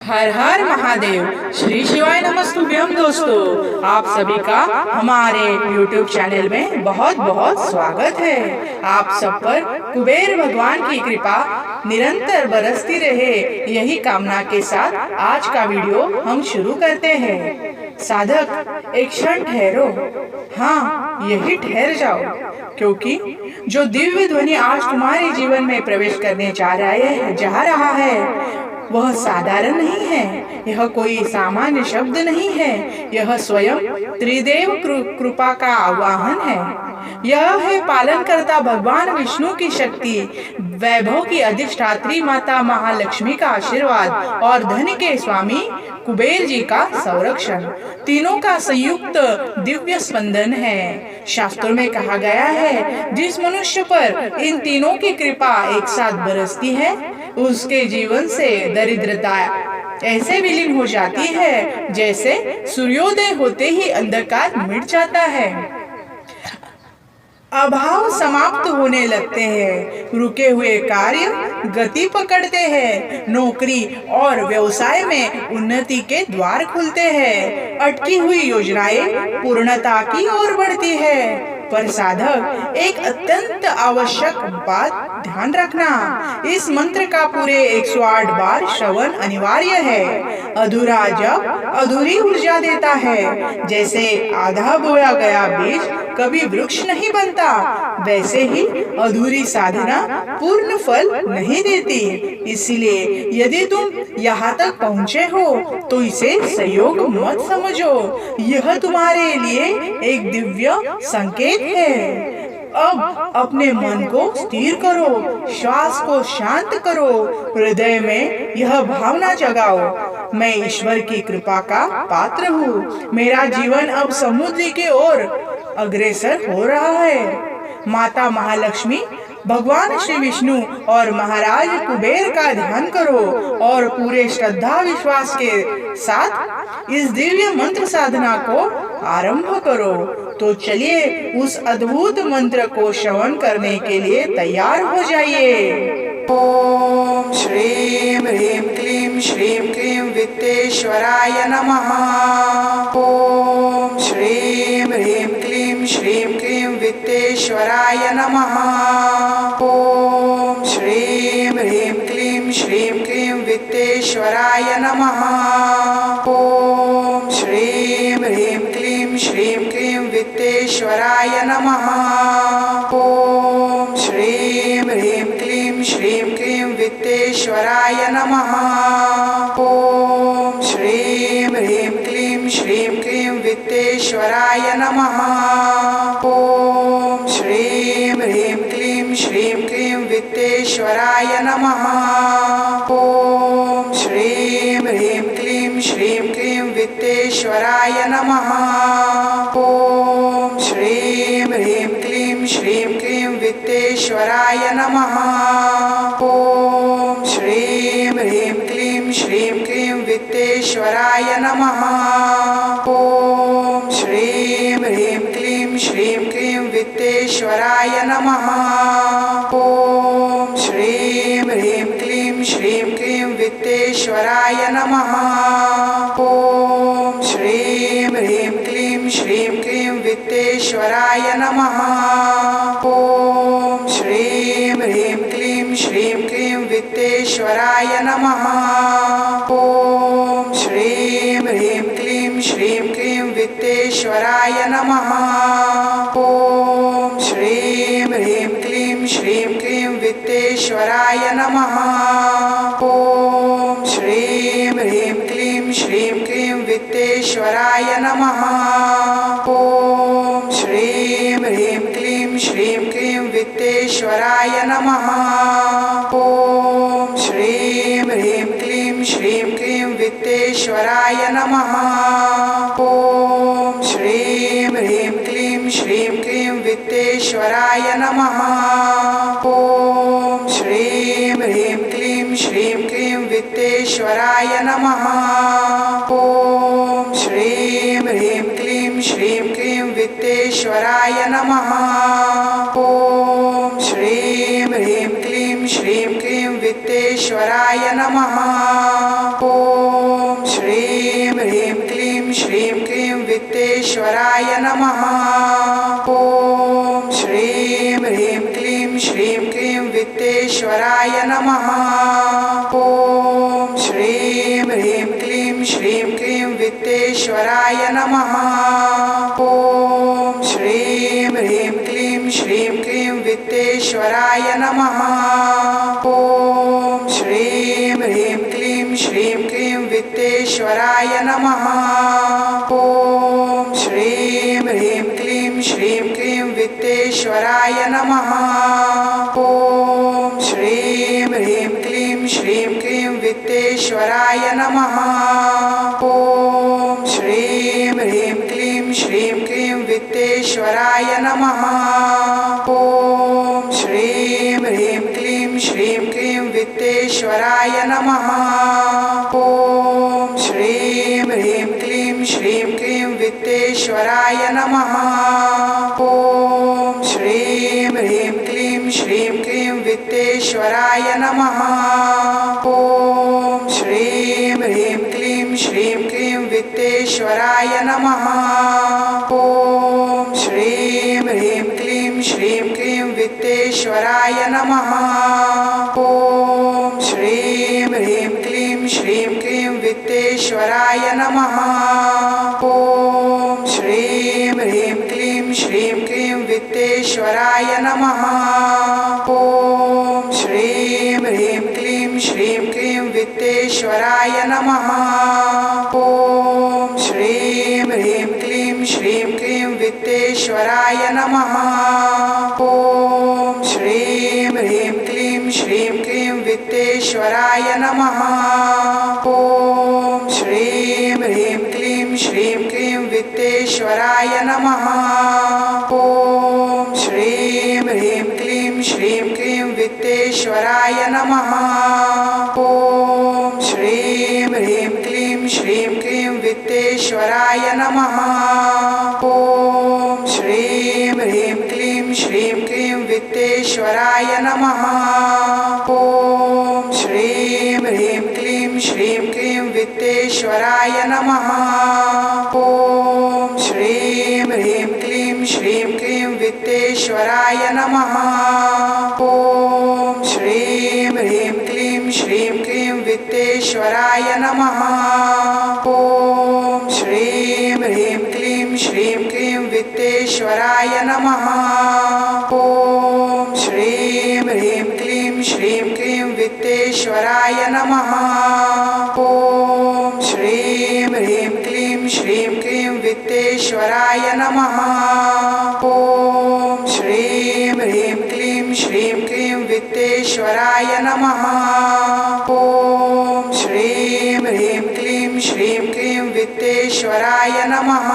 हर हर महादेव। श्री शिवाय नमस्तुभ्यम। दोस्तों, आप सभी का हमारे YouTube चैनल में बहुत बहुत स्वागत है। आप सब पर कुबेर भगवान की कृपा निरंतर बरसती रहे, यही कामना के साथ आज का वीडियो हम शुरू करते हैं। साधक, एक क्षण ठहरो। हाँ, यही ठहर जाओ, क्योंकि जो दिव्य ध्वनि आज तुम्हारे जीवन में प्रवेश करने जा रहा है वह साधारण नहीं है। यह कोई सामान्य शब्द नहीं है। यह स्वयं त्रिदेव कृपा का आवाहन है। यह है पालन करता भगवान विष्णु की शक्ति, वैभव की अधिष्ठात्री माता महालक्ष्मी का आशीर्वाद और धन के स्वामी कुबेर जी का संरक्षण। तीनों का संयुक्त दिव्य स्पंदन है। शास्त्रों में कहा गया है, जिस मनुष्य पर इन तीनों की कृपा एक साथ बरसती है उसके जीवन से दरिद्रता ऐसे विलीन हो जाती है जैसे सूर्योदय होते ही अंधकार मिट जाता है। अभाव समाप्त होने लगते हैं। रुके हुए कार्य गति पकड़ते हैं। नौकरी और व्यवसाय में उन्नति के द्वार खुलते हैं। अटकी हुई योजनाएं पूर्णता की ओर बढ़ती है। पर साधक, एक अत्यंत आवश्यक बात ध्यान रखना। इस मंत्र का पूरे 108 बार श्रवण अनिवार्य है। अधूरा जप अधूरी ऊर्जा देता है। जैसे आधा बोया गया बीज कभी वृक्ष नहीं बनता, वैसे ही अधूरी साधना पूर्ण फल नहीं देती। इसलिए यदि तुम यहाँ तक पहुँचे हो तो इसे संयोग मत समझो। यह तुम्हारे लिए एक दिव्य संकेत है। अब अपने मन को स्थिर करो, श्वास को शांत करो, हृदय में यह भावना जगाओ, मैं ईश्वर की कृपा का पात्र हूँ। मेरा जीवन अब समुद्र की ओर अग्रसर हो रहा है। माता महालक्ष्मी, भगवान श्री विष्णु और महाराज कुबेर का ध्यान करो और पूरे श्रद्धा विश्वास के साथ इस दिव्य मंत्र साधना को आरंभ करो। तो चलिए उस अद्भुत मंत्र को श्रवण करने के लिए तैयार हो जाइए। ओम श्रीं ह्रीं क्लीं श्रीं क्लीं वित्तेश्वराय नमः। ओम श्रीं ह्रीं क्लीं श्रीं क्लीं वित्तेश्वराय नमः। ओम श्रीं ह्रीं क्लीं श्रीं क्लीं वित्तेश्वराय नमः। ओम श्रीं ह्रीं क्लीं श्रीं क्लीं वित्तेश्वराय नमः। ओम श्रीं ह्रीं क्लीं श्रीं क्लीं वित्तेश्वराय नमः। ओम श्रीं ह्रीं क्लीं श्रीं क्लीं वित्तेश्वराय नमः। ओम श्रीं ह्रीं क्लीं श्रीं क्लीं वित्तेश्वराय नमः। ओम श्रीं ह्रीं क्लीं श्रीं क्लीं वित्तेश्वराय नमः। ओम श्रीं ह्रीं क्लीं श्रीं क्लीं वित्तेश्वराय नमः। ओम श्रीं ह्रीं क्लीं श्रीं क्लीं वित्तेश्वराय नमः। ओम श्रीं ह्रीं क्लीं श्रीं क्लीं वित्तेश्वराय नमः। ओम श्रीं ह्रीं क्लीं श्रीं क्लीं वित्तेश्वराय नमः। ओम श्रीं ह्रीं क्लीं श्रीं क्लीं वित्तेश्वराय नमः। ओम श्रीं ह्रीं क्लीं श्रीं क्लीं वित्तेश्वराय नमः। ओम श्रीं ह्रीं क्लीं श्रीं क्लीं वित्तेश्वराय नमः। ओम श्रीं ह्रीं क्लीं श्रीं क्लीं वित्तेश्वराय नमः। ओम श्रीं ह्रीं क्लीं श्रीं क्लीं वित्तेश्वराय नमः। ओम श्रीं ह्रीं क्लीं श्रीं क्लीं वित्तेश्वराय नमः। ओम श्रीं ह्रीं क्लीं श्रीं क्लीं वित्तेश्वराय नमः। ओम श्रीं ह्रीं क्लीं श्रीं क्लीं वित्तेश्वराय नमः। ओम श्रीं ह्रीं क्लीं श्रीं क्लीं वित्तेश्वराय नमः। ओम श्रीं ह्रीं क्लीं श्रीं क्लीं वित्तेश्वराय नमः। ओम श्रीं ह्रीं क्लीं श्रीं क्लीं वित्तेश्वराय नमः। ओम वित्तेश्वराय नमः। ॐ श्रीं ह्रीं क्लीं श्रीं क्लीं वित्तेश्वराय नमः। ॐ श्रीं ह्रीं क्लीं श्रीं क्लीं वित्तेश्वराय नमः। ॐ श्रीं ह्रीं क्लीं श्रीं क्लीं वित्तेश्वराय नमः। ॐ श्रीं ह्रीं क्लीं श्रीं क्लीं वित्तेश्वराय नमः। ॐ श्रीं ह्रीं क्लीं श्रीं क्लीं वित्तेश्वराय नमः। ॐ श्रीं ह्रीं क्लीं श्रीं क्लीं वित्तेश्वराय नमः। ॐ श्रीं ह्रीं क्लीं श्रीं क्लीं वित्तेश्वराय नमः। ॐ श्रीं ह्रीं क्लीं श्रीं क्लीं वित्तेश्वराय नमः। ॐ श्रीं ह्रीं क्लीं श्रीं क्लीं वित्तेश्वराय नमः। ॐ श्रीं ह्रीं क्लीं श्रीं क्लीं वित्तेश्वराय नमः। ॐ श्रीं ह्रीं क्लीं श्रीं क्लीं वित्तेश्वराय नमः। ॐ श्रीं ह्रीं क्लीं श्रीं क्लीं वित्तेश्वराय नमः। ॐ श्रीं ह्रीं क्लीं श्रीं क्लीं वित्तेश्वराय नमः। ॐ श्रीं ह्रीं क्लीं श्रीं क्लीं वित्तेश्वराय नमः। ॐ श्रीं ह्रीं क्लीं श्रीं क्लीं वित्तेश्वराय नमः। ॐ श्रीं ह्रीं क्लीं श्रीं क्लीं वित्तेश्वराय नमः। ॐ श्रीं ह्रीं क्लीं श्रीं क्लीं वित्तेश्वराय नमः। ॐ श्रीं ह्रीं क्लीं श्रीं क्लीं वित्तेश्वराय नमः। ॐ श्रीं ह्रीं क्लीं श्रीं क्लीं वित्तेश्वराय नमः। ॐ श्रीं ह्रीं क्लीं श्रीं क्लीं वित्तेश्वराय नमः। ॐ श्रीं ह्रीं क्लीं श्रीं क्लीं वित्तेश्वराय नमः। ॐ श्रीं ह्रीं क्लीं श्रीं क्लीं वित्तेश्वराय नमः। ॐ श्रीं ह्रीं क्लीं श्रीं क्लीं वित्तेश्वराय नमः। ॐ श्रीं ह्रीं क्लीं श्रीं क्लीं वित्तेश्वराय नमः। ॐ श्रीं ह्रीं क्लीं श्रीं क्लीं वित्तेश्वराय नमः। ॐ श्रीं ह्रीं क्लीं श्रीं क्लीं वित्तेश्वराय नमः। ॐ श्रीं ह्रीं क्लीं श्रीं क्लीं वित्तेश्वराय नमः। ॐ श्रीं ह्रीं क्लीं श्रीं क्लीं वित्तेश्वराय नमः। ॐ श्रीं ह्रीं क्लीं श्रीं क्लीं वित्तेश्वराय नमः।